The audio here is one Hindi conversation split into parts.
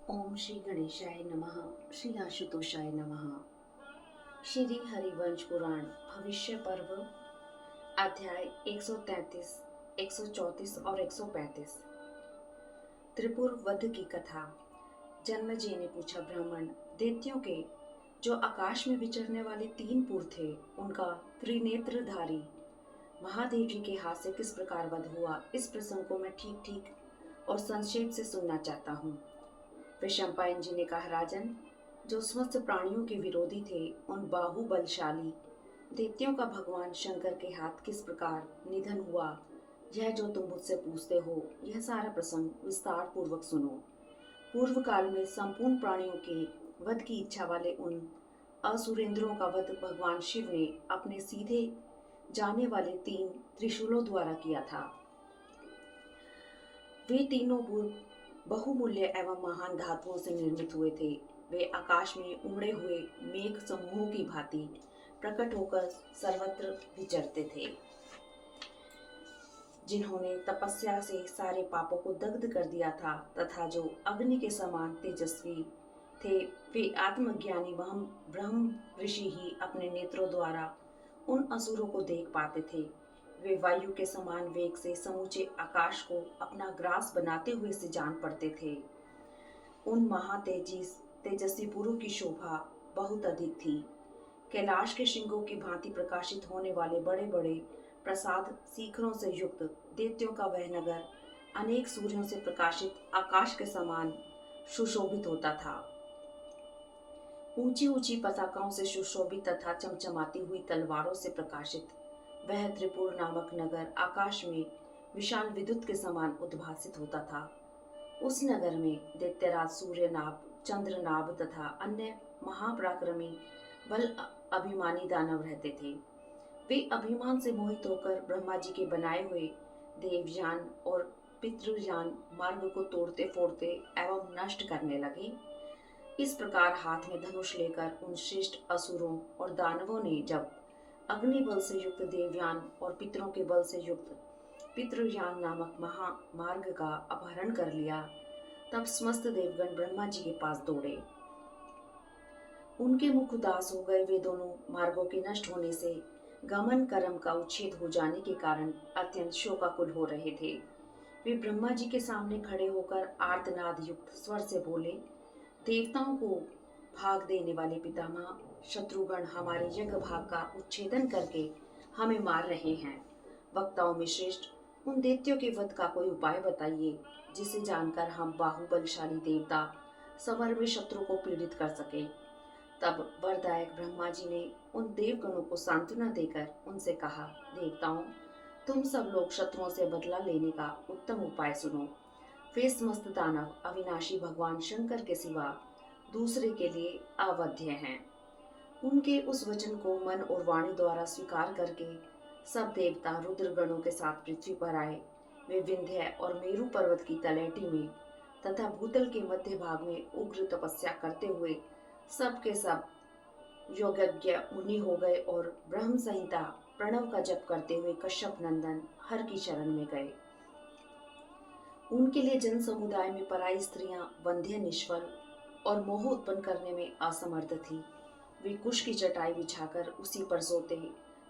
ओम श्री गणेशाय नमः। श्री आशुतोषाय नमः। श्री हरिवंश पुराण भविष्य पर्व अध्याय 133, 134 और 135। त्रिपुर वध की कथा। जन्मजय ने पूछा, ब्राह्मण, दैत्यों के जो आकाश में विचरने वाले 3 पुर थे, उनका त्रिनेत्रधारी महादेव जी के हाथ से किस प्रकार वध हुआ, इस प्रसंग को मैं ठीक ठीक और संक्षेप से सुनना चाहता हूँ। वैशंपायन जी ने कहा, राजन, जो समस्त प्राणियों के विरोधी थे, उन बाहुबलशाली दैत्यों का भगवान शंकर के हाथ किस प्रकार निधन हुआ, यह जो तुम मुझसे पूछते हो, यह सारा प्रसंग विस्तार पूर्वक सुनो। पूर्व काल में संपूर्ण प्राणियों के वध की इच्छा वाले उन असुरेंद्रों का वध भगवान शिव ने अपने सीधे जाने वाले 3 त्रिशूलों द्वारा किया था। वे तीनों बहुमूल्य एवं महान धातुओं से निर्मित हुए थे। वे आकाश में उमड़े हुए मेघ समूहों की भांति प्रकट होकर सर्वत्र विचरते थे। जिन्होंने तपस्या से सारे पापों को दग्ध कर दिया था तथा जो अग्नि के समान तेजस्वी थे, वे आत्मज्ञानी ब्रह्म ऋषि ही अपने नेत्रों द्वारा उन असुरों को देख पाते थे। वे वायु के समान वेग से समूचे आकाश को अपना ग्रास बनाते हुए से जान पड़ते थे। उन तेजस्वी पुरुष की शोभा बहुत अधिक थी। कैलाश के श्रृंगों की भांति प्रकाशित होने वाले बड़े बड़े प्रसाद शिखरों से युक्त दैत्यों का वह नगर अनेक सूर्यों से प्रकाशित आकाश के समान सुशोभित होता था। ऊंची ऊंची पताकाओं से सुशोभित तथा चमचमाती हुई तलवारों से प्रकाशित वह त्रिपुर नामक नगर आकाश में विशाल विद्युत के समान उद्भासित होता था। उस नगर में दैत्यराज सूर्यनाभ, चंद्रनाभ तथा अन्य महापराक्रमी बल अभिमानी दानव रहते थे। वे अभिमान से मोहित होकर ब्रह्मा जी के बनाए हुए देवयान और पितृयान मार्ग को तोड़ते फोड़ते एवं नष्ट करने लगे। इस प्रकार हाथ में धनुष लेकर उन श्रेष्ठ असुरों और दानवों ने जब अग्नि बल से युक्त देवयान और पितरों के बल से युक्त पितृयान नामक महामार्ग का अपहरण कर लिया, तब समस्त देवगण ब्रह्मा जी के पास दौड़े। उनके मुख उदास हो गए। वे दोनों मार्गों के नष्ट होने से गमन कर्म का उच्छेद हो जाने के कारण अत्यंत शोकाकुल हो रहे थे। वे ब्रह्मा जी के सामने खड़े होकर आर्तनाद युक्त स्वर से बोले, देवताओं को भाग देने वाले पितामह शत्रुगण हमारे यज्ञ भाग का उच्छेदन करके हमें मार रहे हैं। वक्ताओं में श्रेष्ठ, उन दैत्यों के वध का कोई उपाय बताइए, जिसे जानकर हम बाहुबलशाली देवता समर में शत्रु को पीड़ित कर सके। तब वरदायक ब्रह्मा जी ने उन देवगणों को सांत्वना देकर उनसे कहा, देवताओं, तुम सब लोग शत्रुओं से बदला लेने का उत्तम उपाय सुनो। वे समस्त दानव अविनाशी भगवान शंकर के सिवा दूसरे के लिए अवध्य हैं। उनके उस वचन को मन और वाणी द्वारा स्वीकार करके सब देवता रुद्रगणों के साथ पृथ्वी पर आए। वे विंध्य और मेरु पर्वत की तलहटी में तथा भूतल के मध्य भाग में उग्र तपस्या करते हुए सब के सब योगज्ञ मुनि हो गए और ब्रह्म संहिता प्रणव का जप करते हुए कश्यप नंदन हर की शरण में गए। उनके लिए जन समुदाय में पराई स्त्रियां वंध्य, निष्फल और मोह उत्पन्न करने में असमर्थ थी। वे कुश की चटाई बिछाकर उसी पर सोते।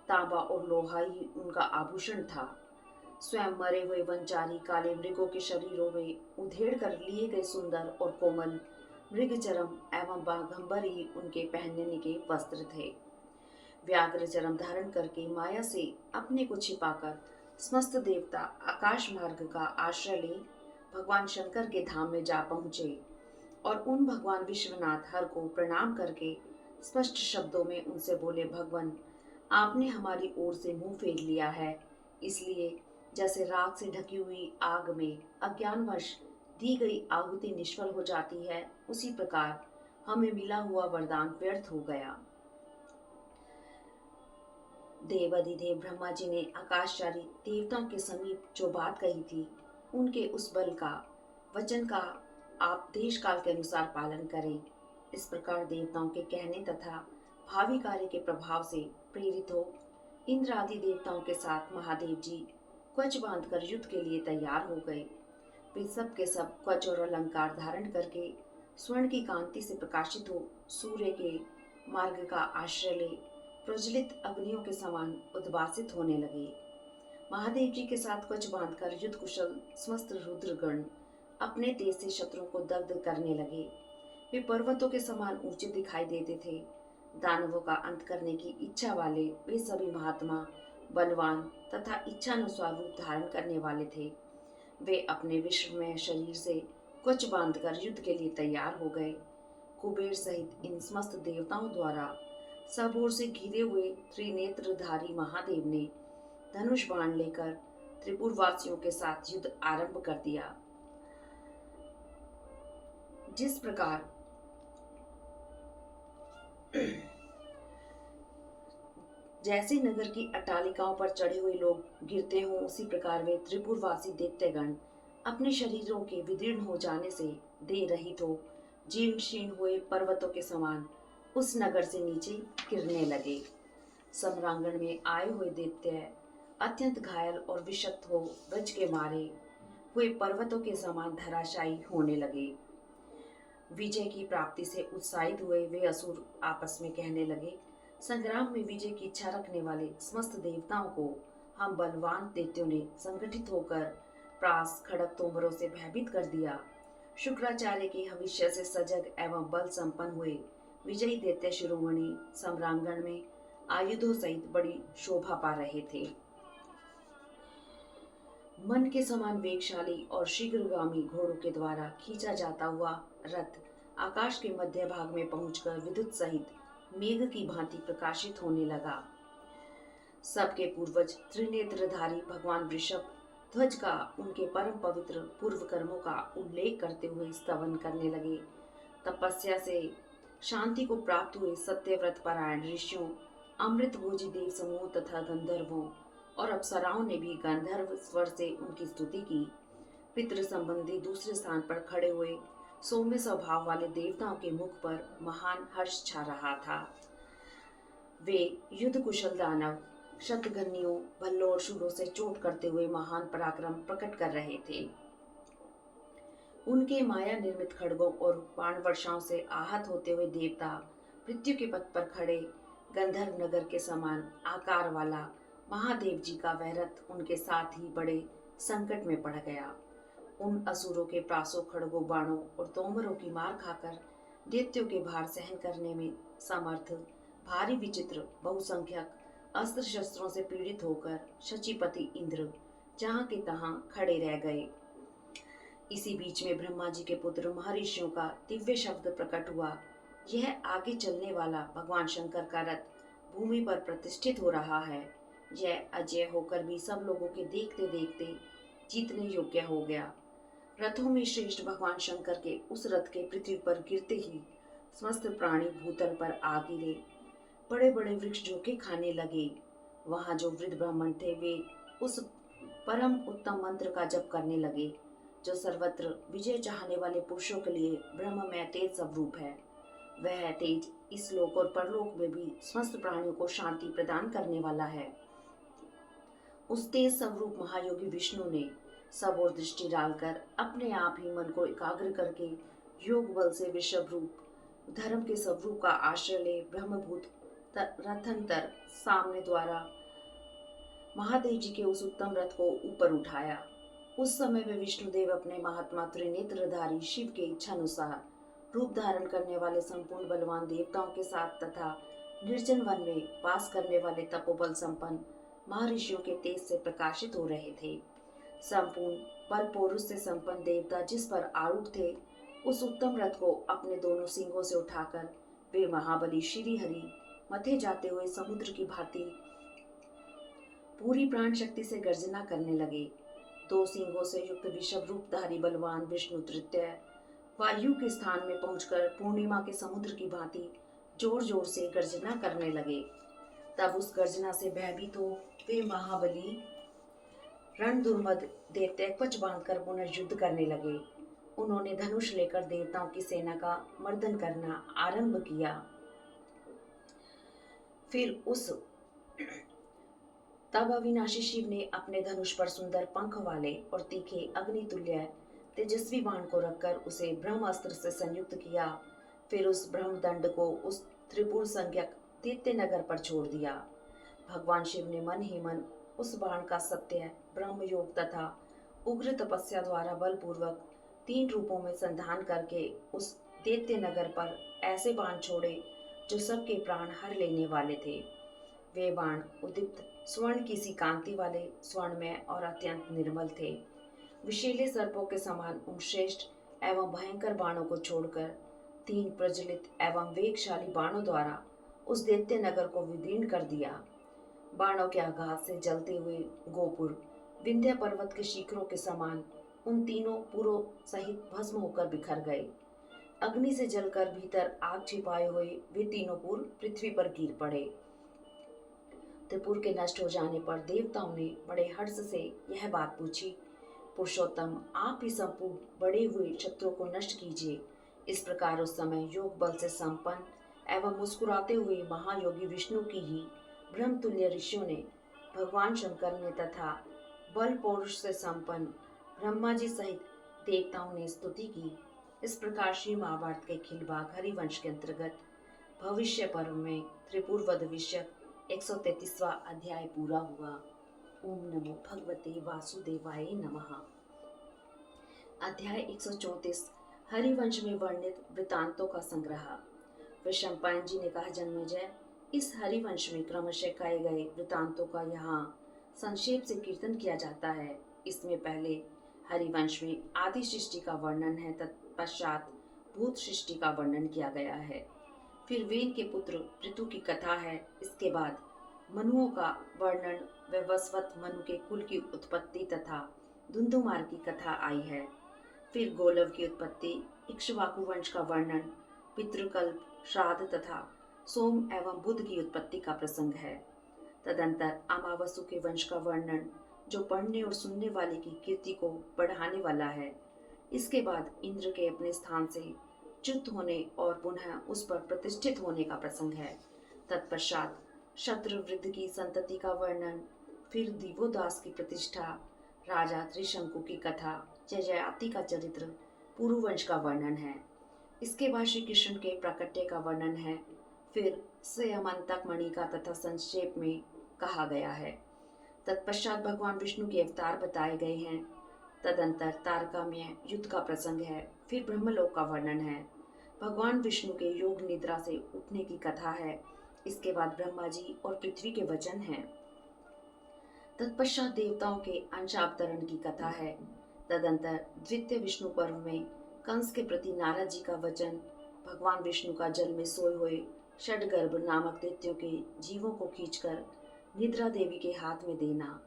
तांबा और लोहा ही उनका आभूषण था। स्वयं मरे हुए वनचारी काले मृगों के शरीरों में उधेड़ कर लिए गए सुंदर और कोमल मृग चरम एवं बाघंबर ही उनके पहनने के वस्त्र थे। व्याघ्र चरम धारण करके माया से अपने को छिपाकर समस्त देवता आकाश मार्ग का आश्रय ले भगवान शंकर के धाम में जा पहुंचे और उन भगवान विश्वनाथ हर को प्रणाम करके स्पष्ट शब्दों में उनसे बोले, भगवान, आपने हमारी ओर से मुंह फेर लिया है, इसलिए जैसे राख से ढकी हुई आग में अज्ञानवश दी गई आहुति निष्फल हो जाती है, उसी प्रकार हमें मिला हुआ वरदान व्यर्थ हो गया। देवाधिदेव ब्रह्मा जी ने आकाशचारी देवताओं के समीप जो बात कही थी, उनके उस बल का वचन का आप देश काल के अनुसार पालन करें। इस प्रकार देवताओं के कहने तथा भावी कार्य के प्रभाव से प्रेरित हो इंद्र आदि देवताओं के साथ महादेव जी कवच बांधकर युद्ध के लिए तैयार हो गए। वे सब के सब कवच और अलंकार धारण करके स्वर्ण की कांति से प्रकाशित हो सूर्य के मार्ग का आश्रय ले प्रज्वलित अग्नियों के समान उद्भासित होने लगे। महादेव जी के साथ कवच बांधकर युद्ध कुशल समस्त रुद्रगण अपने तेज से शत्रुओं को दग्ध करने लगे। वे पर्वतों के समान ऊंचे दिखाई देते थे। दानवों का अंत करने की इच्छा वाले वे सभी महात्मा बलवान तथा इच्छानुसार रूप धारण करने वाले थे। वे अपने विश्वमय शरीर से कवच बांधकर युद्ध के लिए तैयार हो गए। कुबेर सहित इन समस्त देवताओं द्वारा सब ओर से घिरे हुए त्रिनेत्रधारी महादेव ने धनुष बाण लेकर त्रिपुरवासियों के साथ युद्ध आरंभ कर दिया। जिस प्रकार जैसे नगर की अट्टालिकाओं पर चढ़े हुए लोग गिरते हों, उसी प्रकार वे त्रिपुरवासी दैत्यगण अपने शरीरों के विदीर्ण हो जाने से देह रहित हो जीर्ण शीर्ण हुए पर्वतों के समान उस नगर से नीचे गिरने लगे। सम्रांगण में आए हुए दैत्य अत्यंत घायल और विषत हो ब्रज के मारे हुए पर्वतों के समान धराशायी होने लगे। विजय की प्राप्ति से उत्साहित हुए वे असुर आपस में कहने लगे, संग्राम में विजय की इच्छा रखने वाले समस्त देवताओं को हम बलवान दैत्यों ने संगठित होकर प्रास खड़ग तोमरों से भयभीत कर दिया। शुक्राचार्य के भविष्य से सजग एवं बल संपन्न हुए विजयी दैत्य शिरोमणि सम्रांगण में आयुधों सहित बड़ी शोभा पा रहे थे। मन के समान वेगशाली और शीघ्रगामी घोड़ों के द्वारा खींचा जाता हुआ रथ आकाश के मध्य भाग में पहुंचकर विद्युत सहित मेघ की भांति प्रकाशित होने लगा। सबके पूर्वज त्रिनेत्रधारी भगवान वृषभ ध्वज का उनके परम पवित्र पूर्व कर्मों का उल्लेख करते हुए स्तवन करने लगे। तपस्या से शांति को प्राप्त हुए सत्यव्रत परायण ऋषियों, अमृत भोजी देव समूह तथा गंधर्वों और अप्सराओं ने भी गंधर्व स्वर से उनकी स्तुति की। पितृ संबंधी दूसरे स्थान पर खड़े हुए सौम्य स्वभाव वाले देवताओं के मुख पर महान हर्ष छा रहा था। वे युद्ध कुशल दानव शतघ्नियों, भल्लों और शूलों से चोट करते हुए महान पराक्रम प्रकट कर रहे थे। उनके माया निर्मित खड्गों और बाण वर्षाओं से आहत होते हुए देवता मृत्यु के पथ पर खड़े गंधर्व नगर के समान आकार वाला महादेव जी का वह रथ उनके साथ ही बड़े संकट में पड़ गया। उन असुरों के प्रासों, खड्गों, बाणों और तोमरों की मार खाकर दैत्यों के भार सहन करने में समर्थ भारी विचित्र बहुसंख्यक अस्त्र शस्त्रों से पीड़ित होकर शचीपति इंद्र जहाँ के तहाँ खड़े रह गए। इसी बीच में ब्रह्मा जी के पुत्र महर्षियों का दिव्य शब्द प्रकट हुआ। यह आगे चलने वाला भगवान शंकर का रथ भूमि पर प्रतिष्ठित हो रहा है। यह अजय होकर भी सब लोगों के देखते देखते जीतने योग्य हो गया। रथों में श्रेष्ठ भगवान शंकर के उस रथ के पृथ्वी पर गिरते ही समस्त प्राणी भूतल पर आ गिरे। बड़े बड़े वृक्ष झोंके खाने लगे। वहां जो वृद्ध ब्राह्मण थे वे उस परम उत्तम मंत्र का जप करने लगे जो सर्वत्र विजय चाहने वाले पुरुषों के लिए ब्रह्ममय तेज स्वरूप है। वह तेज इस लोक और परलोक में भी समस्त प्राणियों को शांति प्रदान करने वाला है। उस तेज स्वरूप महायोगी विष्णु ने सब ओर दृष्टि डालकर अपने आप ही मन को एकाग्र करके योग बल से वृषभ रूप धर्म के स्वरूप का आश्रय ले ब्रह्मभूत रथंतर सामने द्वारा महादेव जी के उस उत्तम रथ को ऊपर उठाया। उस समय वे विष्णुदेव अपने महात्मा त्रिनेत्रधारी शिव के इच्छानुसार रूप धारण करने वाले संपूर्ण बलवान देवताओं के साथ तथा निर्जन वन में वास करने वाले तपोबल संपन्न महर्षियों के तेज से प्रकाशित हो रहे थे। संपूर्ण बल पौरुष से संपन्न देवता जिस पर आरूढ़ थे उस उत्तम रथ को अपने दोनों सिंगों से उठाकर वे महाबली श्री हरि मथे जाते हुए समुद्र की भांति पूरी प्राण शक्ति से गर्जना करने लगे। दो सिंगों से युक्त विषभ रूपधारी बलवान विष्णु तृतीय वायु के स्थान में पहुंचकर पूर्णिमा के समुद्र की भांति जोर जोर से गर्जना करने लगे। तब उस गर्जना से भयभीत हो वे महाबली रण दुर्मद दैत्य कवच बांधकर पुनर्युद्ध करने लगे। उन्होंने धनुष लेकर देवताओं की सेना का मर्दन करना आरंभ किया। फिर तब अविनाशी शिव ने अपने धनुष पर सुंदर पंख वाले और तीखे अग्नितुल्य तेजस्वी बाण को रखकर उसे ब्रह्म अस्त्र से संयुक्त किया। फिर उस ब्रह्म दंड को उस त्रिपुर संज्ञक दैत्य नगर पर छोड़ दिया। भगवान शिव ने मन ही मन उस बाण का सत्य ब्रह्म योग तथा उग्र तपस्या द्वारा बलपूर्वक 3 रूपों में संधान करके उस दैत्य नगर पर ऐसे बाण छोड़े जो सबके प्राण हर लेने वाले थे। वे बाण उदीप्त स्वर्ण की सी कांति वाले, स्वर्णमय और अत्यंत निर्मल थे। विषैले सर्पों के समान उन श्रेष्ठ एवं भयंकर बाणों को छोड़कर 3 प्रज्वलित एवं वेगशाली बाणों द्वारा उस दैत्य नगर को विदीर्ण कर दिया। बाणों के आघात से जलते हुए गोपुर विंध्य पर्वत के शिखरों के समान उन तीनों पुरों सहित भस्म होकर बिखर गए। अग्नि से जलकर भीतर आग छिपाए हुए वे तीनों पुर पृथ्वी पर गिर पड़े। त्रिपुर के नष्ट हो जाने पर देवताओं ने बड़े हर्ष से यह बात पूछी, पुरुषोत्तम, आप ही संपूर्ण बड़े हुए शत्रुओं को नष्ट कीजिए। इस प्रकार उस समय योग बल से संपन्न एवं मुस्कुराते हुए महायोगी विष्णु की ही ब्रह्मतुल्य ऋषियों ने, भगवान शंकर ने तथा बल पौरुष से संपन्न ब्रह्मा जी सहित देवताओं ने स्तुति की। इस प्रकार श्री महाभारत के खिल भाग हरिवंश के अंतर्गत भविष्य पर्व में त्रिपुर वध विषयक 133वां अध्याय पूरा हुआ। ओम नमो भगवते वासुदेवाय नमः। अध्याय 134 हरिवंश में वर्णित वृतांतों का संग्रह। वैशंपायन जी ने कहा, जन्मेजय, इस हरिवंश में क्रमशः कहे गए वृतांतों का यहाँ संक्षेप से कीर्तन किया जाता है। इसमें पहले हरिवंश में आदि सृष्टि का वर्णन है, तत्पश्चात भूत सृष्टि का वर्णन किया गया है। फिर वेन के पुत्र पृथु की कथा है। इसके बाद मनुओं का वर्णन, वैवस्वत मनु के कुल की उत्पत्ति तथा धुंधुमार की कथा आई है। फिर गोलव की उत्पत्ति, इक्ष्वाकु वंश का वर्णन, पितृकल्प, श्राद्ध तथा सोम एवं बुध की उत्पत्ति का प्रसंग है। तदंतर अमावसु के वंश का वर्णन, जो पढ़ने और सुनने वाले की कीर्ति को बढ़ाने वाला है। इसके बाद इंद्र के अपने स्थान से च्युत होने और पुनः उस पर प्रतिष्ठित होने का प्रसंग है। तत्पश्चात शत्रुवृद्ध की संतति का वर्णन, फिर दिवोदास की प्रतिष्ठा, राजा त्रिशंकु की कथा, जयजयाति का चरित्र, पुरुवंश का वर्णन है। इसके बाद श्री कृष्ण के प्राकट्य का वर्णन है। फिर स्यमंतक मणि का तथा संक्षेप में कहा गया है। तत्पश्चात भगवान विष्णु के अवतार बताए गए हैं। तदंतर तारकाम्य युद्ध का प्रसंग है। फिर ब्रह्मलोक का वर्णन है। भगवान विष्णु के योग निद्रा से उठने की कथा है। इसके बाद ब्रह्मा जी और पृथ्वी के वचन हैं। तत्पश्चात देवताओं के अंशावतरण की कथा है। तदंतर द्वितीय विष्णु पर्व में कंस के प्रति नारद जी का वचन, भगवान विष्णु का जल में सोए हुए षडगर्भ नामक दैत्यों के जीवों को खींचकर निद्रा देवी के हाथ में देना,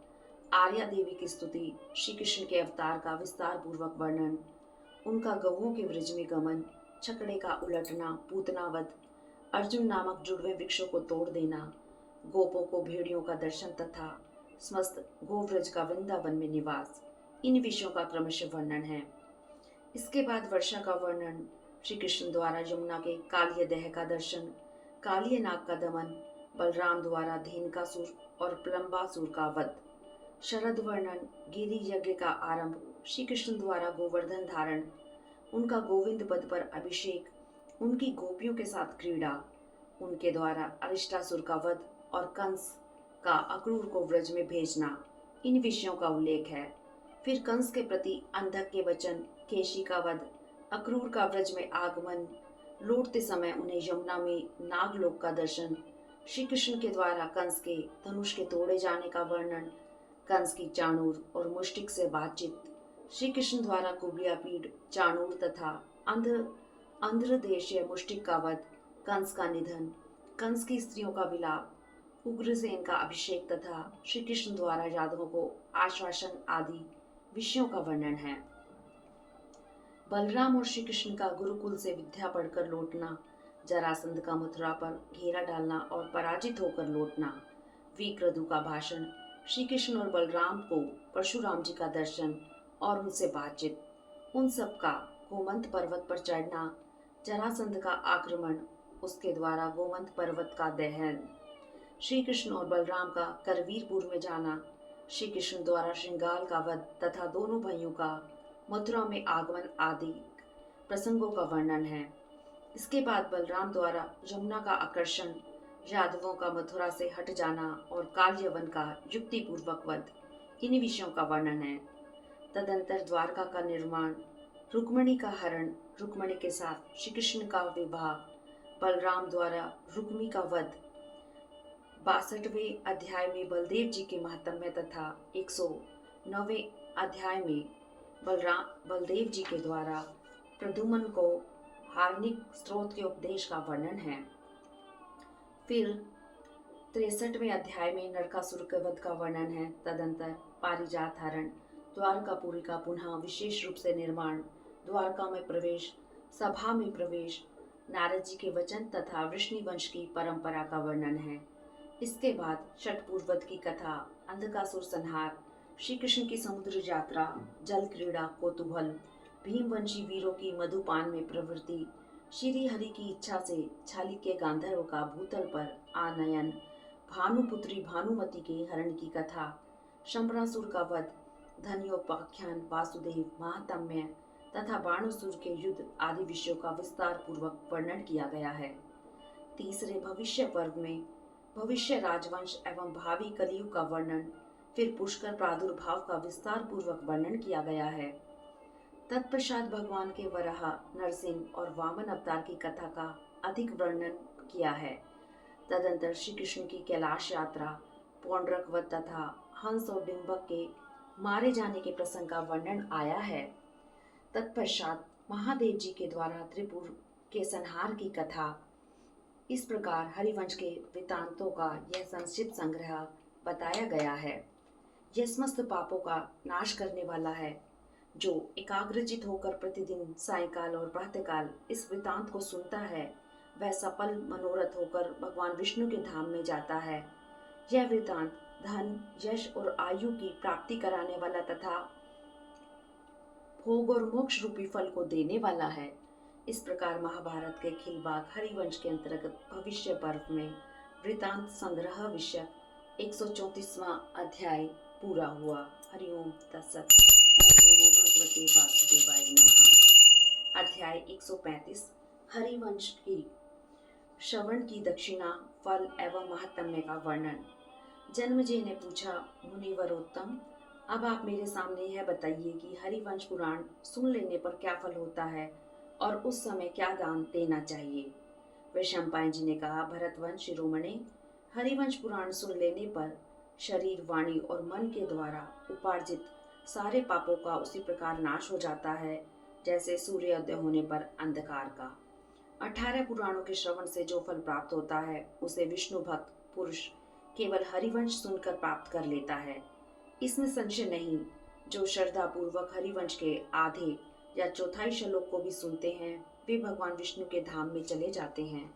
आर्या देवी की स्तुति, श्री कृष्ण के अवतार का विस्तार पूर्वक वर्णन, उनका गौओं के व्रज में गमन, छकड़े का उलटना, पूतनावध, अर्जुन नामक जुड़वे वृक्षों को तोड़ देना, गोपों को भेड़ियों का दर्शन तथा समस्त गोव्रज का वृंदावन में निवास, इन विषयों का क्रमशः वर्णन है। इसके बाद वर्षा का वर्णन, श्री कृष्ण द्वारा यमुना के कालिय दह का दर्शन, कालिय नाग का दमन, बलराम द्वारा धेनुकासुर और प्लम्बासुर का वध, शरद वर्णन, गिरि यज्ञ का आरंभ, श्री कृष्ण द्वारा गोवर्धन धारण, उनका गोविंद पद पर अभिषेक, उनकी गोपियों के साथ क्रीड़ा, उनके द्वारा अरिष्टासुर का वध और कंस का अक्रूर को व्रज में भेजना, इन विषयों का उल्लेख है। फिर कंस के प्रति अंधक के वचन, केशी का वध, अक्रूर का व्रज में आगमन, लौटते समय उन्हें यमुना में नागलोक का दर्शन, श्री कृष्ण के द्वारा कंस के धनुष के तोड़े जाने का वर्णन, कंस की चाणूर और मुष्टिक से बातचीत, श्री कृष्ण द्वारा कुबलियापीड, चाणूर तथा आंध्रदेशीय मुष्टिक का वध, कंस का निधन, कंस की स्त्रियों का विलाप, उग्रसेन का अभिषेक तथा श्री कृष्ण द्वारा यादवों को आश्वासन आदि विषयों का वर्णन है। बलराम और श्री कृष्ण का गुरुकुल से विद्या पढ़कर लौटना, जरासंध का मथुरा पर घेरा डालना और पराजित होकर लौटना, विक्रदु का भाषण, श्री कृष्ण और बलराम को परशुराम जी का दर्शन और उनसे बातचीत, उन सब का गोमंत पर्वत पर चढ़ना, जरासंध का आक्रमण, उसके द्वारा गोमंत पर्वत का दहन, श्री कृष्ण और बलराम का करवीरपुर में जाना, श्री कृष्ण द्वारा श्रृंगाल का वध तथा दोनों भाइयों का मथुरा में आगमन आदि प्रसंगों का वर्णन है। इसके बाद बलराम द्वारा यमुना का आकर्षण, यादवों का मथुरा से हट जाना और काल यवन का युक्तिपूर्वक वध, इन्हीं विषयों का वर्णन है। तदंतर द्वारका का निर्माण, रुक्मणी का हरण, रुक्मणी के साथ श्री कृष्ण का विवाह, बलराम द्वारा रुक्मी का वध, 62वें अध्याय में बलदेव जी के महात्म्य तथा 109वें अध्याय में बलदेव जी के द्वारा प्रद्युम्न को हार्निक स्रोत के उपदेश का वर्णन है। फिर 63वें अध्याय में नरकासुर के वध का वर्णन है। तदंतर पारिजात हरण, द्वारकापुरी का पुनः विशेष रूप से निर्माण, द्वारका में प्रवेश, सभा में प्रवेश, नारद जी के वचन तथा वृष्णिवंश की परंपरा का वर्णन है। इसके बाद षटपूर्वत की कथा, अंधकासुर संहार, श्री कृष्ण की समुद्र यात्रा, जल क्रीड़ा, कौतूहल, भीमवंशी वीरों की मधुपान में प्रवृत्ति, श्री हरि की इच्छा से चालुक्य गांधर्व का भूतल पर आनयन, भानुपुत्री भानुमति के हरण की कथा, शंबरासुर का वध, धन्योपाख्यान, वासुदेव महात्म्य तथा बाणासुर के युद्ध आदि विषयों का विस्तार पूर्वक वर्णन किया गया है। तीसरे भविष्य पर्व में भविष्य राजवंश एवं भावी कलयुग का वर्णन, फिर पुष्कर प्रादुर्भाव का विस्तार पूर्वक वर्णन किया गया है। तत्पश्चात भगवान के वराह, नरसिंह और वामन अवतार की कथा का अधिक वर्णन किया है। तदंतर श्री कृष्ण की कैलाश यात्रा, पौंड्रक वध तथा हंस और डिंबक के मारे जाने के प्रसंग का वर्णन आया है। तत्पश्चात महादेव जी के द्वारा त्रिपुर के संहार की कथा। इस प्रकार हरिवंश के वृतांतों का यह संक्षिप्त संग्रह बताया गया है। यह समस्त पापों का नाश करने वाला है। जो एकाग्रचित होकर प्रतिदिन सायंकाल और प्रातःकाल इस वृतांत को सुनता है, वह सफल मनोरथ होकर भगवान विष्णु के धाम में जाता है। यह वृतांत धन, यश और आयु की प्राप्ति कराने वाला तथा भोग और मोक्ष रूपी फल को देने वाला है। इस प्रकार महाभारत के खिलबाग हरिवंश के अंतर्गत भविष्य पर्व में वृतांत संग्रह विषय 134वां अध्याय पूरा हुआ। हरिओम तत्सत। ओम नमो भगवते वासुदेवाय नमः। अध्याय 135 हरिवंश की श्रवण की दक्षिणा, फल एवं महात्म्य का वर्णन। जन्मजय ने पूछा, मुनिवरोत्तम, अब आप मेरे सामने यह बताइए कि हरिवंश पुराण सुन लेने पर क्या फल होता है और उस समय क्या दान देना चाहिए। वैशंपायन जी ने कहा, भरतवंश शिरोमणि, हरिवंश पुराण सुन लेने पर शरीर, वाणी और मन के द्वारा उपार्जित सारे पापों का उसी प्रकार नाश हो जाता है जैसे सूर्योदय होने पर अंधकार का। 18 पुराणों के श्रवण से जो फल प्राप्त होता है उसे विष्णु भक्त पुरुष केवल हरिवंश सुनकर प्राप्त कर लेता है। इसमें संशय नहीं। जो श्रद्धा पूर्वक हरिवंश के आधे या चौथाई श्लोक को भी सुनते हैं, वे भगवान विष्णु के धाम में चले जाते हैं।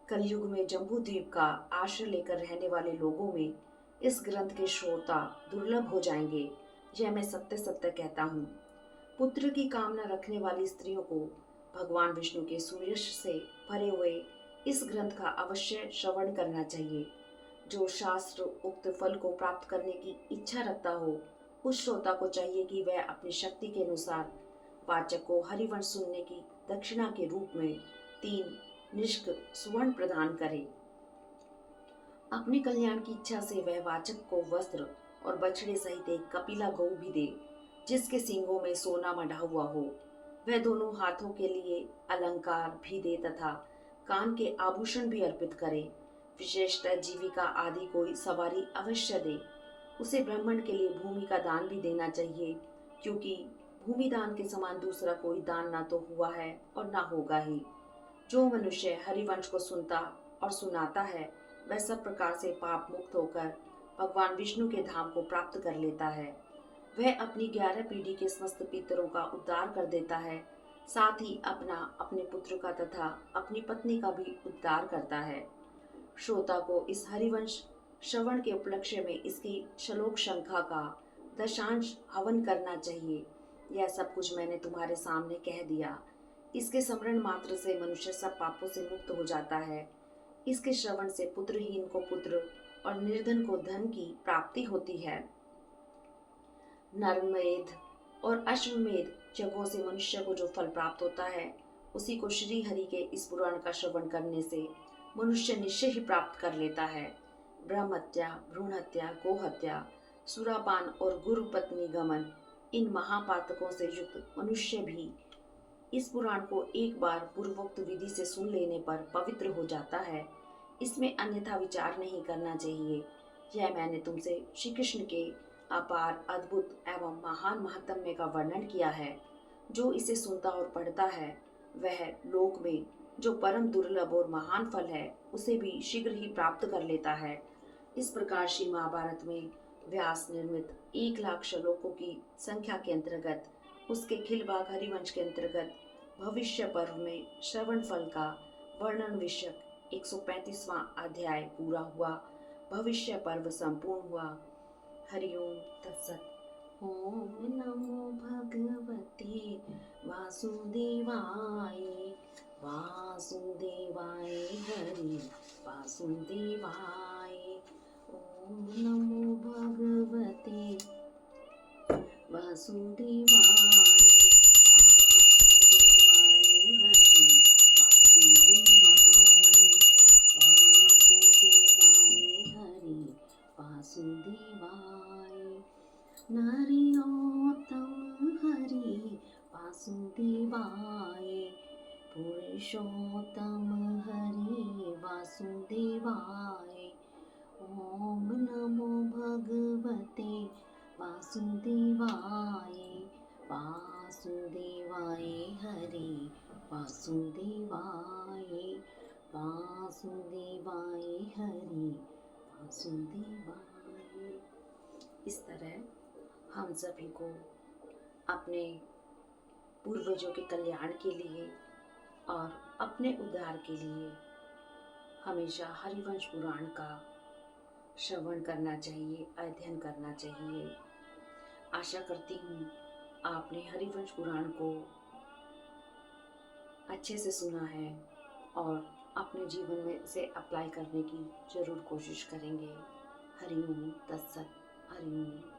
कलयुग में जम्बू द्वीप का आश्रय लेकर रहने वाले लोगों में इस ग्रंथ के श्रोता दुर्लभ हो जाएंगे, यह मैं सत्य सत्य कहता हूँ। पुत्र की कामना रखने वाली स्त्रियों को भगवान विष्णु के सुयश से भरे हुए इस ग्रंथ का अवश्य श्रवण करना चाहिए। जो शास्त्र उक्त फल को प्राप्त करने की इच्छा रखता हो, उस श्रोता को चाहिए कि वह अपनी शक्ति के अनुसार वाचक को हरिवंश सुनने की दक्षिणा के रूप में 3 निष्क सुवर्ण प्रदान करे। अपने कल्याण की इच्छा से वह वाचक को वस्त्र और बछड़े सहित एक कपिला गौ भी दे, जिसके सींगों में सोना मढ़ा हुआ हो। वह दोनों हाथों के लिए अलंकार भी दे तथा कान के आभूषण भी अर्पित करे। विशेषतः जीविका आदि कोई सवारी अवश्य दे। उसे ब्राह्मण के लिए भूमि का दान भी देना चाहिए, क्योंकि भूमि दान के समान दूसरा कोई दान ना तो हुआ है और ना होगा ही। जो मनुष्य हरिवंश को सुनता और सुनाता है, वह सब प्रकार से पाप मुक्त होकर भगवान विष्णु के धाम को प्राप्त कर लेता है। वह अपनी 11 पीढ़ी के समस्त पितरों का उद्धार कर देता है, साथ ही अपना, अपने पुत्र का तथा अपनी पत्नी का भी उद्धार करता है। श्रोता को इस हरिवंश श्रवण के उपलक्ष्य में इसकी श्लोक संख्या का दशांश हवन करना चाहिए। यह सब कुछ मैंने तुम्हारे सामने कह दिया। इसके स्मरण मात्र से मनुष्य सब पापों से मुक्त हो जाता है। इसके श्रवण से पुत्रहीन को पुत्र और निर्धन को धन की प्राप्ति होती है। नरमेध और अश्वमेध यज्ञों से मनुष्य को जो फल प्राप्त होता है, उसी को श्री हरि के इस पुराण का श्रवण करने से मनुष्य निश्चय ही प्राप्त कर लेता है। ब्रह्म हत्या, भ्रूण हत्या, गो हत्या, सुरापान और गुरु पत्नी गमन, इन महापातकों से युक्त मनुष्य भी इस पुराण को एक बार पूर्वोक्त विधि से सुन लेने पर पवित्र हो जाता है। इसमें अन्यथा विचार नहीं करना चाहिए। यह मैंने तुमसे श्री कृष्ण के अपार, अद्भुत एवं महान महात्म्य का वर्णन किया है। जो इसे सुनता और पढ़ता है, वह लोक में जो परम दुर्लभ और महान फल है, उसे भी शीघ्र ही प्राप्त कर लेता है। इस प्रकार श्री महाभारत में व्यास निर्मित 1,00,000 श्लोकों की संख्या के अंतर्गत उसके खिलबाग हरिवंश के अंतर्गत भविष्य पर्व में श्रवण फल का वर्णन विषयक 135वां अध्याय पूरा हुआ। भविष्य पर्व संपूर्ण हुआ। हरिओम तत्सत। ओम नमो भगवते वासुदेवाय। वासुदेवाय हरि वासुदेवाय। ओम नमो भगवते वासुदेवाय। वासुदेवाय नरियोत्तम हरि वासुदेवाय। पुरुषोत्तम हरि वासुदेवाय। ओम नमो भगवते वासुदेवाय। वासुदेवाय हरि वासुदेवाय। वासुदेवाय हरि वासुदेवाय। इस तरह हम सभी को अपने पूर्वजों के कल्याण के लिए और अपने उद्धार के लिए हमेशा हरिवंश पुराण का श्रवण करना चाहिए, अध्ययन करना चाहिए। आशा करती हूँ आपने हरिवंश पुराण को अच्छे से सुना है और अपने जीवन में इसे अप्लाई करने की जरूर कोशिश करेंगे। हरिओम तत्सत। हरिओम।